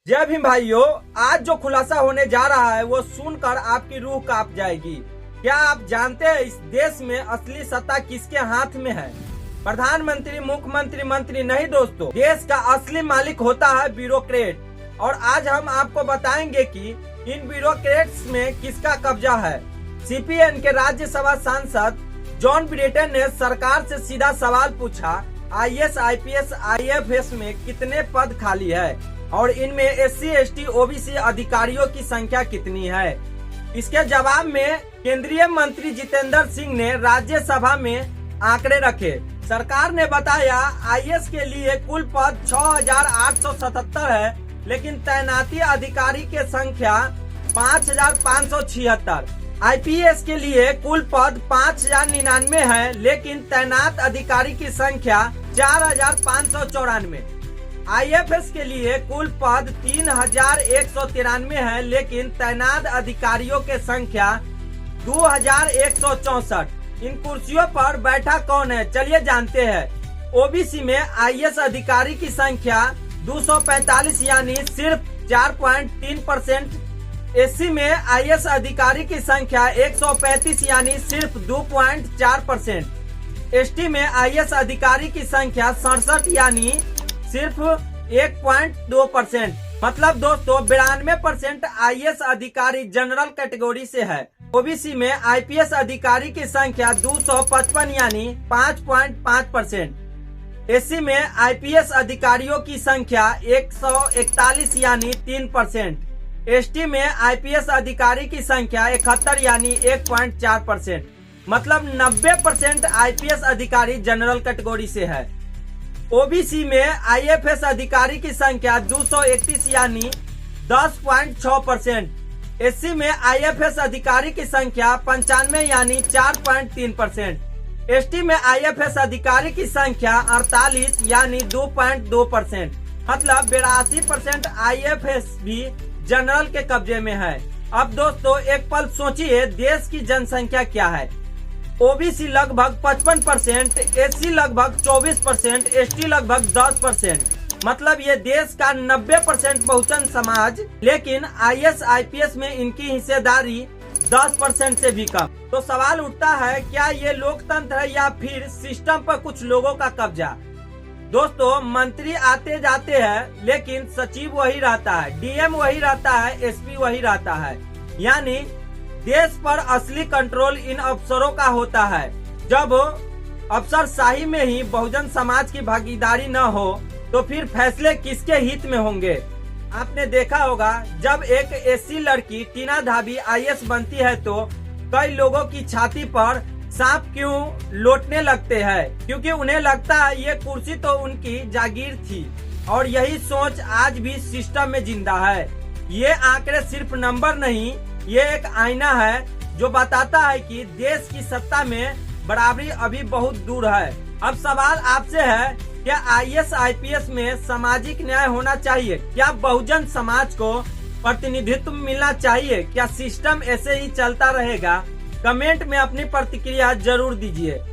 जय भीम भाइयों, आज जो खुलासा होने जा रहा है वो सुनकर आपकी रूह कांप जाएगी। क्या आप जानते हैं इस देश में असली सत्ता किसके हाथ में है? प्रधानमंत्री, मुख्यमंत्री, मंत्री नहीं दोस्तों, देश का असली मालिक होता है ब्यूरोक्रेट। और आज हम आपको बताएंगे कि इन ब्यूरोक्रेट्स में किसका कब्जा है। सीपीएन के राज्यसभा सांसद जॉन ब्रिटेन ने सरकार से सीधा सवाल पूछा, आईएएस, आईपीएस, आईएफएस में कितने पद खाली है और इनमें एससी, एसटी, ओबीसी अधिकारियों की संख्या कितनी है। इसके जवाब में केंद्रीय मंत्री जितेंद्र सिंह ने राज्यसभा में आंकड़े रखे। सरकार ने बताया आईएएस के लिए कुल पद 6,877 है, लेकिन तैनाती अधिकारी की संख्या 5,576। आईपीएस के लिए कुल पद 5,099 है, लेकिन तैनात अधिकारी की संख्या 4,594। आईएफएस के लिए कुल पद 3,193 है, लेकिन तैनात अधिकारियों की संख्या 2,164। इन कुर्सियों पर बैठा कौन है, चलिए जानते हैं। ओबीसी में आईएएस अधिकारी की संख्या 245 यानी सिर्फ 4.3%। एससी में आईएएस अधिकारी की संख्या 135 यानी सिर्फ 2.4%। एसटी में आईएएस अधिकारी की संख्या 67 यानी सिर्फ 1.2%। मतलब दोस्तों 92% आईएएस अधिकारी जनरल कैटेगरी से है। ओबीसी में आईपीएस अधिकारी की संख्या 255 यानी 5.5%। एससी में आईपीएस अधिकारियों की संख्या 141 यानी 3%। एसटी में आईपीएस अधिकारी की संख्या 71 यानी 1.4%। मतलब 90% आईपीएस अधिकारी जनरल कैटेगरी से है। ओबीसी में आईएफएस अधिकारी की संख्या 231 यानी 10.6%। एससी में आईएफएस अधिकारी की संख्या 95 यानी 4.3%। एसटी में आईएफएस अधिकारी की संख्या 48 यानी 2.2%। मतलब 82% आईएफएस भी जनरल के कब्जे में है। अब दोस्तों एक पल सोचिए, देश की जनसंख्या क्या है। ओबीसी लगभग 55%, एससी लगभग 24%, एसटी लगभग 10%। मतलब ये देश का 90% बहुजन समाज, लेकिन आईएएस, आईपीएस में इनकी हिस्सेदारी 10% से भी कम। तो सवाल उठता है, क्या ये लोकतंत्र है या फिर सिस्टम पर कुछ लोगों का कब्जा? दोस्तों मंत्री आते जाते हैं, लेकिन सचिव वही रहता है, डीएम वही रहता है, एसपी वही रहता है। यानी देश पर असली कंट्रोल इन अफसरों का होता है। जब अफसरशाही में ही बहुजन समाज की भागीदारी न हो तो फिर फैसले किसके हित में होंगे? आपने देखा होगा, जब एक एससी लड़की टीना धाबी आईएएस बनती है तो कई लोगों की छाती पर सांप क्यों लौटने लगते हैं, क्योंकि उन्हें लगता है ये कुर्सी तो उनकी जागीर थी। और यही सोच आज भी सिस्टम में जिंदा है। ये आंकड़े सिर्फ नंबर नहीं, ये एक आईना है जो बताता है कि देश की सत्ता में बराबरी अभी बहुत दूर है। अब सवाल आपसे है, क्या आईएएस, आईपीएस में सामाजिक न्याय होना चाहिए? क्या बहुजन समाज को प्रतिनिधित्व मिलना चाहिए? क्या सिस्टम ऐसे ही चलता रहेगा? कमेंट में अपनी प्रतिक्रिया जरूर दीजिए।